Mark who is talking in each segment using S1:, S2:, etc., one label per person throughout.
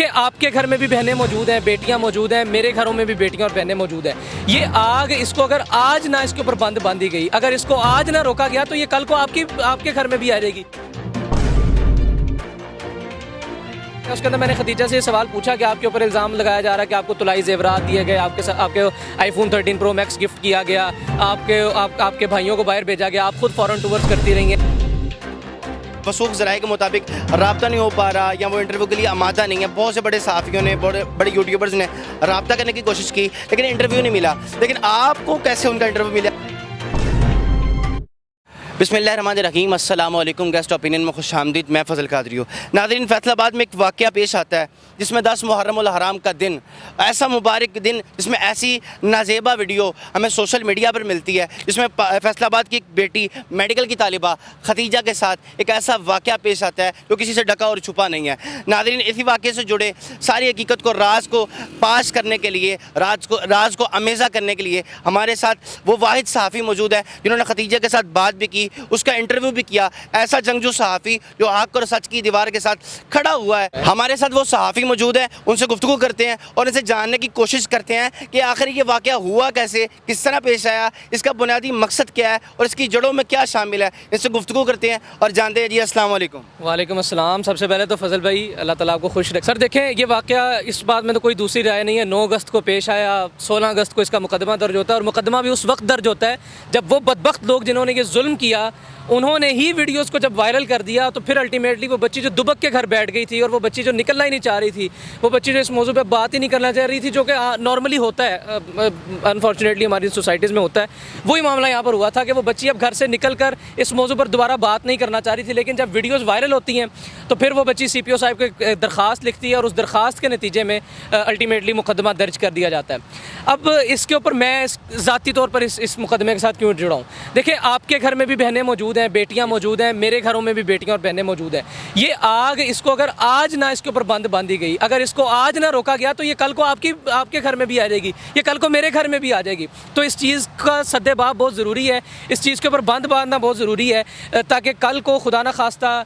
S1: देखिए, आपके घर में भी बहनें मौजूद हैं, बेटियां मौजूद हैं, मेरे घरों में भी बेटियां और बहनें मौजूद हैं। ये आग, इसको अगर आज ना इसके ऊपर बंद बांधी गई, अगर इसको आज ना रोका गया तो ये कल को आपके घर में भी आ जाएगी। उसके अंदर मैंने खदीजा से ये सवाल पूछा कि आपके ऊपर इल्ज़ाम लगाया जा रहा है कि आपको तुलाई ज़ेवरात दिए गए, आपके आईफोन 13 प्रो मैक्स गिफ्ट किया गया, आपके भाइयों को बाहर भेजा गया, आप खुद फॉरेन टूर्स करती रही हैं।
S2: वसूख ज़राए के मुताबिक रब्ता नहीं हो पा रहा या वो इंटरव्यू के लिए आमादा नहीं है। बहुत से बड़े सहाफ़ियों ने, बड़े यूट्यूबर्स ने रब्ता करने की कोशिश की लेकिन इंटरव्यू नहीं मिला। लेकिन आपको कैसे उनका इंटरव्यू मिला? बिस्मिल्लाहिर्रहमानिर्रहीम, अस्सलाम वालेकुम। गेस्ट ओपिनियन में खुशामदीद। मैं फ़ज़ल कादरी हूँ। नाज़रीन, फैसलाबाद में एक वाक़या पेश आता है जिसमें 10 मुहर्रम उल हराम का दिन, ऐसा मुबारक दिन जिसमें ऐसी नाज़ेबा वीडियो हमें सोशल मीडिया पर मिलती है, जिसमें फैसलाबाद की एक बेटी मेडिकल की तालिबा खदीजा के साथ एक ऐसा वाक़या पेश आता है जो किसी से ढका और छुपा नहीं है। नाज़रीन, इसी वाक़े से जुड़े सारी हकीकत को, राज को पाश करने के लिए, राज को अमेज़ा करने के लिए हमारे साथ वो वाहिद सहाफ़ी मौजूद है जिन्होंने खदीजा के साथ बात भी की, उसका इंटरव्यू भी किया। ऐसा जंगजू सहाफ़ी जो हक और सच की दीवार के साथ खड़ा हुआ है। हमारे साथ वो सहाफ़ी मौजूद है, उनसे गुफ्तगू करते हैं और इनसे जानने की कोशिश करते हैं कि आखिर ये वाक़या हुआ कैसे, किस तरह पेश आया, इसका बुनियादी मकसद क्या है और इसकी जड़ों में क्या शामिल है। इनसे गुफ्तगू करते हैं और जानते हैं। जी, अस्सलाम वालेकुम।
S1: वालेकुम अस्सलाम। सबसे पहले तो फजल भाई, अल्लाह ताला आपको खुश रखे। सर देखें, ये वाक़या, इस बात में तो कोई दूसरी राय नहीं है। 9 अगस्त को पेश आया, 16 अगस्त को इसका मुकदमा दर्ज होता है और मुकदमा भी उस वक्त दर्ज होता है जब वो बदबख्त लोग जिन्होंने ये जुल्म किया उन्होंने ही वीडियोस को जब वायरल कर दिया तो फिर अल्टीमेटली वो बच्ची जो दुबक के घर बैठ गई थी और वो बच्ची जो निकलना ही नहीं चाह रही थी, वो बच्ची जो इस मौजू पे बात ही नहीं करना चाह रही थी, जो कि नॉर्मली होता है, अनफॉर्चुनेटली हमारी सोसाइटीज़ में होता है, वही मामला यहाँ पर हुआ था कि वो बच्ची अब घर से निकल कर इस मौजू पर दोबारा बात नहीं करना चाह रही थी। लेकिन जब वीडियोज़ वायरल होती हैं तो फिर वो बच्ची CPO साहब को एक दरख्वास्त लिखती है और उस दरख्वास्त के नतीजे में अल्टीमेटली मुकदमा दर्ज कर दिया जाता है। अब इसके ऊपर मैं ज़ाती तौर पर इस मुकदमे के साथ क्यों जुड़ा हूँ? देखिए, आपके घर में भी बहनें मौजूद हैं, बेटियां मौजूद हैं, मेरे घरों में भी बेटियां और बहनें मौजूद हैं। ये आग, इसको अगर आज ना इसके ऊपर बंद बांधी गई, अगर इसको आज ना रोका गया तो ये कल को आपके घर में भी आ जाएगी, ये कल को मेरे घर में भी आ जाएगी। तो इस चीज़ का सद्देबाब बहुत ज़रूरी है, इस चीज़ के ऊपर बंद बांधना बहुत ज़रूरी है ताकि कल को खुदा न खास्ता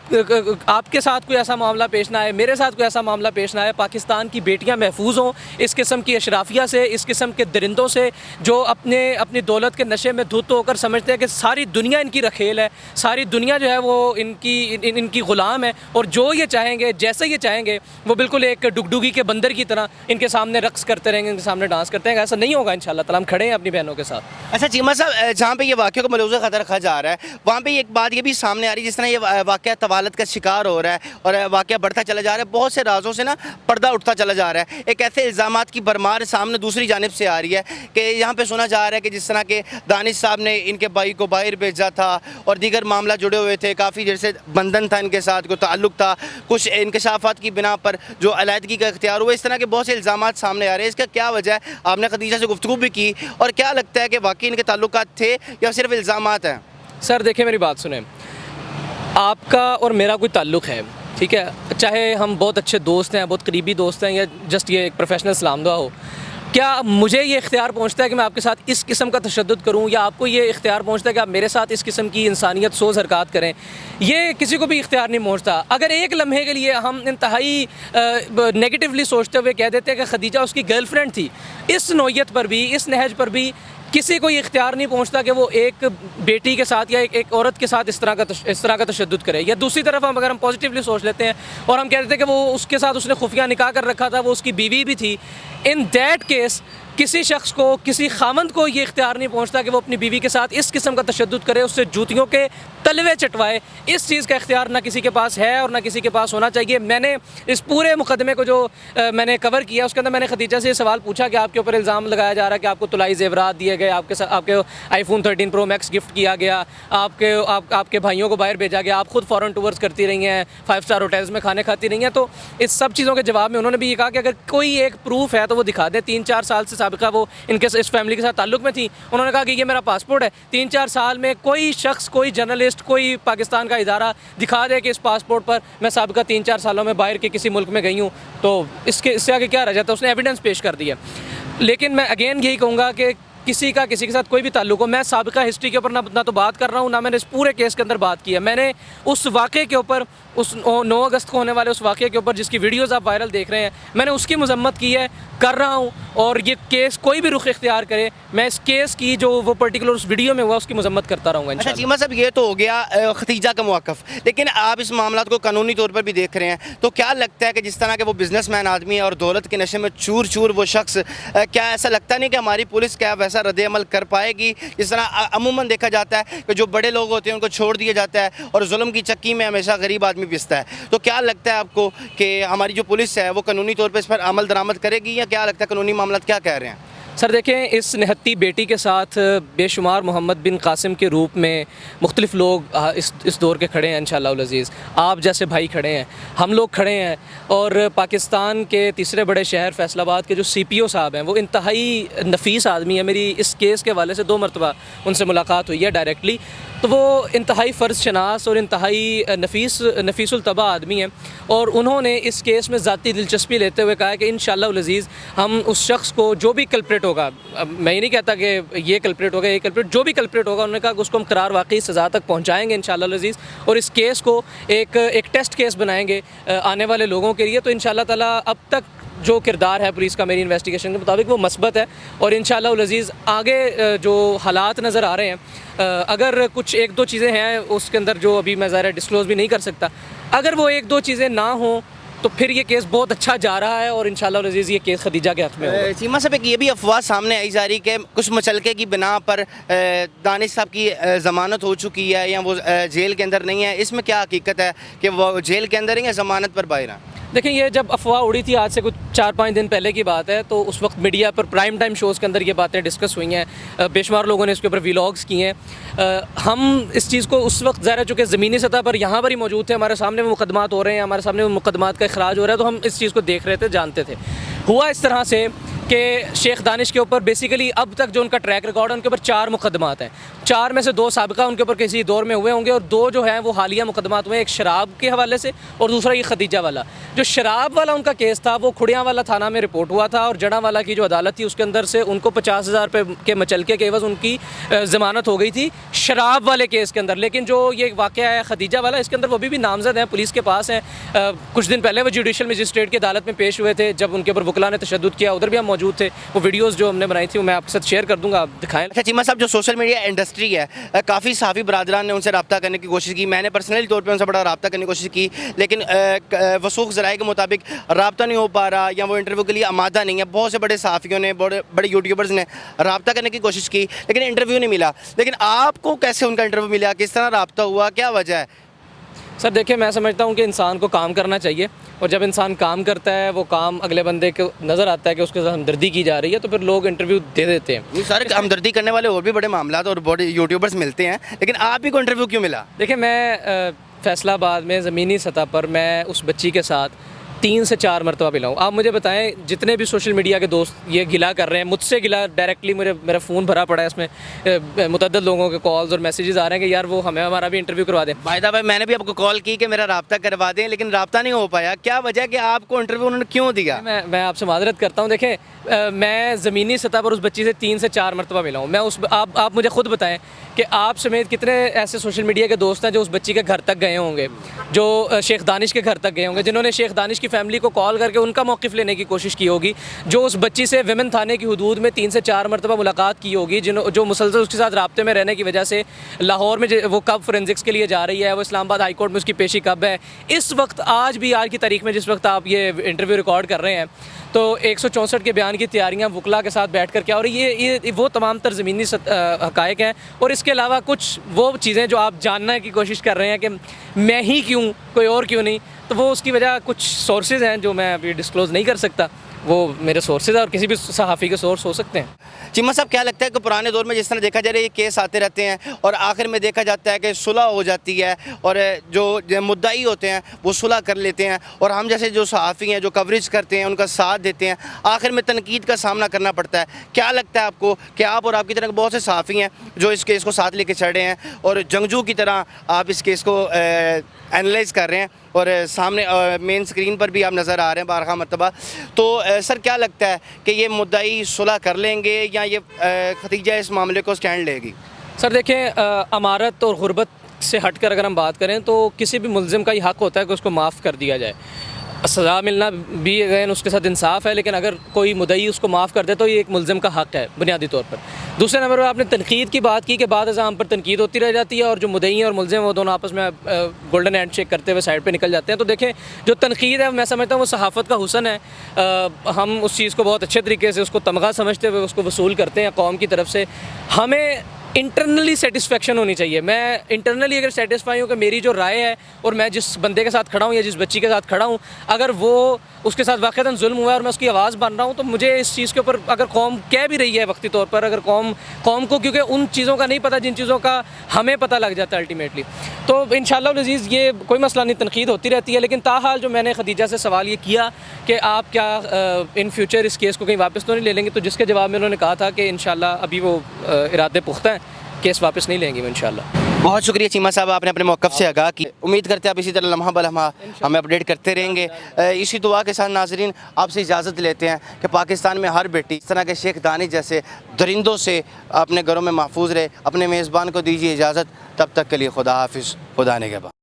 S1: आपके साथ कोई ऐसा मामला पेश ना आए, मेरे साथ कोई ऐसा मामला पेश ना आए। पाकिस्तान की बेटियां महफूज हों इस किस्म की अशराफिया से, इस किस्म के दरिंदों से जो अपनी दौलत के नशे में धुत होकर समझते हैं कि सारी दुनिया इनकी रखेल है, सारी दुनिया जो है वो इनकी ग़ुलाम है और जो ये चाहेंगे, जैसे ये चाहेंगे, वो बिल्कुल एक डुगडुगी के बंदर की तरह इनके सामने रक्स करते रहेंगे, इनके सामने डांस करते हैं। ऐसा नहीं होगा इंशाअल्लाह ताला। हम खड़े हैं अपनी बहनों के साथ।
S2: अच्छा चीमा साहब, जहाँ पे ये वाक़े को मलूज़ ख़तर रखा जा रहा है, वहाँ पे एक बात ये भी सामने आ रही है, जिस तरह ये वाक़या तवालत का शिकार हो रहा है और वाक़या बढ़ता चला जा रहा है, बहुत से राजों से ना पर्दा उठता चला जा रहा है। एक ऐसे इल्ज़ामात की भरमार सामने दूसरी जानिब से आ रही है कि यहाँ पे सुना जा रहा है कि जिस तरह के दानिश साहब ने इनके भाई को बाहर भेजा था और दीगर मामला जुड़े हुए थे, काफ़ी जैसे बंधन था इनके साथ, कोई ताल्लुक़ था, कुछ इंकशाफात की बिना पर जो अलहदगी का इख्तियार हुआ, इस तरह के बहुत से इल्ज़ामात सामने आ रहे हैं। इसका क्या वजह है? आपने खदीजा से गुफ्तगू भी की और क्या लगता है कि वाकई इनके ताल्लुकात थे या सिर्फ इल्ज़ामात हैं?
S1: सर देखिए, मेरी बात सुने, आपका और मेरा कोई ताल्लुक़ है, ठीक है, चाहे हम बहुत अच्छे दोस्त हैं, बहुत करीबी दोस्त हैं या जस्ट ये एक प्रोफेशनल सलाम दुआ हो, क्या मुझे ये इख्तियार पहुंचता है कि मैं आपके साथ इस किस्म का तशद्दुद करूं या आपको ये इख्तियार पहुंचता है कि आप मेरे साथ इस किस्म की इंसानियत सोज़ हरकत करें? ये किसी को भी इख्तियार नहीं पहुंचता। अगर एक लम्हे के लिए हम इंतहाई नेगेटिवली सोचते हुए कह देते हैं कि खदीजा उसकी गर्लफ्रेंड थी, इस नौयत पर भी, इस नहज पर भी किसी को ये इख्तियार नहीं पहुंचता कि वो एक बेटी के साथ या एक औरत के साथ इस तरह का तशद्दुद करे। या दूसरी तरफ अगर हम पॉजिटिवली सोच लेते हैं और हम कह देते हैं कि वो उसके साथ उसने खुफिया निकाह कर रखा था, वो उसकी बीवी भी थी, इन दैट केस किसी शख्स को, किसी खामंद को ये इख्तियार नहीं पहुंचता कि वो अपनी बीवी के साथ इस किस्म का तशद्दुद करे, उससे जूतियों के तलवे चटवाए। इस चीज़ का इख्तियार ना किसी के पास है और ना किसी के पास होना चाहिए। मैंने इस पूरे मुकदमे को जो मैंने कवर किया, उसके अंदर मैंने खदीजा से ये सवाल पूछा कि आपके ऊपर इल्ज़ाम लगाया जा रहा है कि आपको तुलाई ज़ेवरात दिए गए, आपके आईफोन 13 प्रो मैक्स गिफ्ट किया गया, आपके भाइयों को बाहर भेजा गया, आप खुद फॉरेन टूर्स करती रही हैं, 5 स्टार होटल्स में खाने खाती रही हैं। तो इस सब चीज़ों के जवाब में उन्होंने भी ये कहा कि अगर कोई एक प्रूफ है तो वो दिखा दे। 3-4 साल से साबिका वो इस फैमिली के साथ ताल्लुक़ में थी। उन्होंने कहा कि ये मेरा पासपोर्ट है। 3-4 साल में कोई शख्स, कोई जर्नलिस्ट, कोई पाकिस्तान का इदारा दिखा दे कि इस पासपोर्ट पर मैं साबिका 3-4 सालों में बाहर के किसी मुल्क में गई हूँ, तो इससे आगे क्या रह जाता है? उसने एविडेंस पेश कर दिया। लेकिन मैं अगेन यही कहूँगा कि किसी के साथ कोई भी ताल्लुक हो, मैं साबिका हिस्ट्री के ऊपर ना तो बात कर रहा हूँ, ना मैंने इस पूरे केस के अंदर बात की है। मैंने उस वाक़े के ऊपर, उस 9 अगस्त को होने वाले उस वाक़े के ऊपर जिसकी वीडियोज़ आप वायरल देख रहे हैं, मैंने उसकी मजम्मत की है, कर रहा हूँ। और ये केस कोई भी रुख इख्तियार करे, मैं इस केस की जो वो पर्टिकुलर उस वीडियो में हुआ उसकी मजम्मत करता रहूँगा
S2: अच्छा
S1: इंशाल्लाह।
S2: चीमा साहब, ये तो हो गया खतीजा का मौक़िफ़, लेकिन आप इस मामला को कानूनी तौर पर भी देख रहे हैं, तो क्या लगता है कि जिस तरह के वो बिजनेसमैन आदमी है और दौलत के नशे में चूर चूर वो शख्स, क्या ऐसा लगता नहीं कि हमारी पुलिस क्या वैसा रद्द-ए-अमल कर पाएगी? जिस तरह अमूमन देखा जाता है कि जो बड़े लोग होते हैं उनको छोड़ दिया जाता है और जुल्म की चक्की में हमेशा गरीब आदमी पिसता है, तो क्या लगता है आपको कि हमारी जो पुलिस है वो कानूनी तौर पर इस पर अमल दरामद करेगी, या क्या लगता है कानूनी मामला क्या कह रहे हैं?
S1: सर देखें, इस निहत्ती बेटी के साथ बेशुमार मोहम्मद बिन कासिम के रूप में मुख्तलिफ लोग इस दौर के खड़े हैं इंशाअल्लाह अज़ीज़। आप जैसे भाई खड़े हैं, हम लोग खड़े हैं, और पाकिस्तान के तीसरे बड़े शहर फैसलाबाद के जो CPO साहब हैं वो इंतहाई नफीस आदमी है। मेरी इस केस के हवाले से 2 मरतबा उनसे मुलाकात हुई है डायरेक्टली, तो वो इंतहाई फ़र्ज़ शनास और इंतहाई नफीसुल तबा आदमी हैं, और उन्होंने इस केस में ज़ाती दिलचस्पी लेते हुए कहा है कि इंशाअल्लाह अज़ीज़ हम उस शख्स को जो भी कल्प्रेट होगा, अब मैं ये नहीं कहता कि ये कल्प्रेट होगा, ये कल्प्रेट, जो भी कल्प्रेट होगा, उन्होंने कहा कि उसको हम करार वाकई सज़ा तक पहुँचाएँगे इंशाअल्लाह अज़ीज़, और इस केस को एक टेस्ट केस बनाएँगे आने वाले लोगों के लिए। तो इंशाअल्लाह ताला अब तक जो किरदार है पुलिस का मेरी इन्वेस्टिगेशन के मुताबिक वो मस्बत है, और इंशाअल्लाह अज़ीज़ आगे जो हालात नज़र आ रहे हैं, अगर कुछ 1-2 चीज़ें हैं उसके अंदर जो अभी मैं ज़रा डिस्क्लोज़ भी नहीं कर सकता, अगर वो 1-2 चीज़ें ना हों तो फिर ये केस बहुत अच्छा जा रहा है, और इंशाअल्लाह अज़ीज़ ये केस खदीजा के हक़ में होगा।
S2: चीमा साहब, एक ये भी अफवाह सामने आई जा रही कि कुछ मचलके की बिना पर दानिश साहब की ज़मानत हो चुकी है या वो जेल के अंदर नहीं है, इसमें क्या हकीकत है कि वो जेल के अंदर ही या ज़मानत पर बाहर हैं?
S1: देखिए, ये जब अफवाह उड़ी थी आज से कुछ 4-5 दिन पहले की बात है, तो उस वक्त मीडिया पर प्राइम टाइम शोज़ के अंदर ये बातें डिस्कस हुई हैं, बेशुमार लोगों ने इसके ऊपर व्लॉग्स किए हैं। हम इस चीज़ को उस वक्त ज़ाहिर है चूँकि ज़मीनी सतह पर यहाँ पर ही मौजूद थे, हमारे सामने वो मुकदमात हो रहे हैं, हमारे सामने वो मुकदमात का इखराज हो रहा है, तो हम इस चीज़ को देख रहे थे, जानते थे। हुआ इस तरह से कि शेख दानिश के ऊपर बेसिकली अब तक जो उनका ट्रैक रिकॉर्ड है, उनके ऊपर 4 मुकदमात हैं। 4 में से 2 साबिका उनके ऊपर किसी दौर में हुए होंगे, और 2 जो हैं वो हालिया मुकदमात हुए हैं, एक शराब के हवाले से और दूसरा ये खदीजा वाला। जो शराब वाला उनका केस था वो खुड़ियाँ वाला थाना में रिपोर्ट हुआ था, और जड़ा वाला की जो अदालत थी उसके अंदर से उनको 50,000 रुपये के मचलके के एवज़ उनकी ज़मानत हो गई थी शराब वाले केस के अंदर। लेकिन जो ये वाक़या है खदीजा वाला, इसके अंदर वो अभी भी नामज़द हैं, पुलिस के पास हैं। कुछ दिन पहले वो जुडिशल मजिस्ट्रेट की अदालत में पेश हुए थे, जब उनके ऊपर वकला ने तशद्दुद किया, उधर भी हम मौजूद थे। वो वीडियोज़ जो हमने बनाई थी वो मैं आपके साथ शेयर कर दूँगा, आप दिखाएँ।
S2: अच्छा चीमा साहब, जो सोशल मीडिया इंडस्ट्री है, काफ़ी सहाफ़ी बरादरान ने उनसे रब्ता करने की कोशिश की, मैंने पर्सनली तौर पर उनसे बड़ा रब्ता करने की कोशिश की, लेकिन वसूख ज़राए के मुताबिक रब्ता नहीं हो पा रहा, या वो इंटरव्यू के लिए आमादा नहीं है। बहुत से बड़े सहाफ़ियों ने, बड़े यूट्यूबर्स ने रब्ता करने की कोशिश की, लेकिन इंटरव्यू नहीं मिला। लेकिन आपको कैसे उनका इंटरव्यू मिला, किस तरह रब्ता हुआ, क्या वजह है?
S1: सर देखिए, मैं समझता हूँ कि इंसान को काम करना चाहिए, और जब इंसान काम करता है वो काम अगले बंदे को नज़र आता है कि उसके साथ हमदर्दी की जा रही है, तो फिर लोग इंटरव्यू दे देते हैं।
S2: ये सारे हमदर्दी करने वाले और भी बड़े मामला और बड़े यूट्यूबर्स मिलते हैं, लेकिन आप ही को इंटरव्यू क्यों मिला?
S1: देखिए, मैं फैसलाबाद में ज़मीनी सतह पर मैं उस बच्ची के साथ 3 से 4 मरतबा मिला हूँ। आप मुझे बताएं, जितने भी सोशल मीडिया के दोस्त ये गिला कर रहे हैं, मुझसे गिला डायरेक्टली, मेरा फ़ोन भरा पड़ा है, इसमें मुतअद्दिद लोगों के कॉल्स और मैसेजेस आ रहे हैं कि यार वो हमारा भी इंटरव्यू करवा दें।
S2: भाई मैंने भी आपको कॉल की कि मेरा रब्ता करवा दें, लेकिन रब्ता नहीं हो पाया। क्या वजह कि आपको इंटरव्यू उन्होंने क्यों दिया?
S1: मैं आपसे माजरत करता हूँ। देखें, मैं ज़मीनी सतह पर उस बच्ची से 3 से 4 मरतबा मिला हूँ। मैं आप मुझे खुद बताएं कि आप समेत कितने ऐसे सोशल मीडिया के दोस्त हैं जो उस बच्ची के घर तक गए होंगे, जो शेख दानिश के घर तक गए होंगे, जिन्होंने शेख दानिश की फ़ैमिली को कॉल करके उनका मौक़िफ़ लेने की कोशिश की होगी, जो उस बच्ची से विमेन थाने की हदूद में 3 से 4 मरतबा मुलाकात की होगी, जो मुसलसल उसके साथ राब्ते में रहने की वजह से लाहौर में वो कब फोरेंसिक्स के लिए जा रही है, वो इस्लामाबाद हाई कोर्ट में उसकी पेशी कब है। इस वक्त आज की तारीख में जिस वक्त आप ये इंटरव्यू रिकॉर्ड कर रहे हैं, तो 164 के बयान की तैयारियां वकला के साथ बैठ कर क्या हो रही है, ये वो तमाम तर ज़मीनी हक़ाइक़ हैं। और इसके अलावा कुछ वो चीज़ें जो आप जानने की कोशिश कर रहे हैं कि मैं ही क्यों, कोई और क्यों नहीं, तो वो उसकी वजह कुछ सोर्सेज़ हैं जो मैं अभी डिस्क्लोज़ नहीं कर सकता। वो मेरे सोर्सेज और किसी भी सहाफ़ी के सोर्स हो सकते हैं।
S2: चिम्मा साहब, क्या लगता है कि पुराने दौर में जिस तरह देखा जा रहा है ये केस आते रहते हैं और आखिर में देखा जाता है कि सुलह हो जाती है और जो मुद्दाई होते हैं वो सुलह कर लेते हैं, और हम जैसे जो सहाफ़ी हैं जो कवरेज करते हैं उनका साथ देते हैं, आखिर में तनकीद का सामना करना पड़ता है। क्या लगता है आपको कि आप और आपकी तरह बहुत से सहाफ़ी हैं जो इस केस को साथ लेके चल रहे हैं और जंगजू की तरह आप इस केस को एनालाइज़ कर रहे हैं, और सामने मेन स्क्रीन पर भी आप नज़र आ रहे हैं बारहा मरतबा। तो सर क्या लगता है कि ये मुद्दाई सुलह कर लेंगे या ये खतीजा इस मामले को स्टैंड लेगी?
S1: सर देखें, अमारत और गुर्बत से हटकर अगर हम बात करें तो किसी भी मुल्ज़िम का ही हक़ होता है कि उसको माफ़ कर दिया जाए। सज़ा मिलना भी अगैन उसके साथ इंसाफ है, लेकिन अगर कोई मुद्दई उसको माफ़ कर दे तो ये एक मुल्ज़िम का हक़ है बुनियादी तौर पर। दूसरे नंबर पर आपने तनकीद की बात की कि बाद हम पर तनकीद होती रह जाती है और जो मुद्दई और मुल्ज़िम वो दोनों आपस में गोल्डन हैंड शेक करते हुए साइड पे निकल जाते हैं। तो देखें, जो तनकीद है मैं समझता हूँ वो सहाफ़त का हुस्न है। हम उस चीज़ को बहुत अच्छे तरीके से उसको तमगा समझते हुए उसको वसूल करते हैं कौम की तरफ से। हमें इंटरनली सेटिस्फेक्शन होनी चाहिए। मैं इंटरनली अगर सेटिस्फाई हूँ कि मेरी जो राय है और मैं जिस बंदे के साथ खड़ा हूँ या जिस बच्ची के साथ खड़ा हूँ, अगर वो उसके साथ वाक़तन जुल्म हुआ है और मैं उसकी आवाज़ बन रहा हूँ, तो मुझे इस चीज़ के ऊपर अगर कौम कह भी रही है वक्ती तौर पर, अगर कौम को क्योंकि उन चीज़ों का नहीं पता जिन चीज़ों का हमें पता लग जाता है अल्टीमेटली, तो इंशाअल्लाह अज़ीज़ ये कोई मसला नहीं, तनकीद होती रहती है। लेकिन ताहाल जो मैंने खदीजा से सवाल ये किया कि आप क्या इन फ्यूचर इस केस को कहीं वापस तो नहीं ले लेंगे, तो जिसके जवाब में उन्होंने कहा था कि इंशाअल्लाह अभी वो इरादे पुख्ता हैं, केस वापस नहीं लेंगे इंशाअल्लाह।
S2: बहुत शुक्रिया चीमा साहब, आपने अपने मौक़िफ़ से आगाह की। उम्मीद करते हैं आप इसी तरह लम्हा बलम्हा हमें अपडेट करते रहेंगे। इसी दुआ के साथ नाज़रीन आपसे इजाज़त लेते हैं कि पाकिस्तान में हर बेटी इस तरह के शेख दानी जैसे दरिंदों से अपने घरों में महफूज रहे। अपने मेज़बान को दीजिए इजाज़त, तब तक के लिए खुदा हाफिज़, खुदा निगहबान।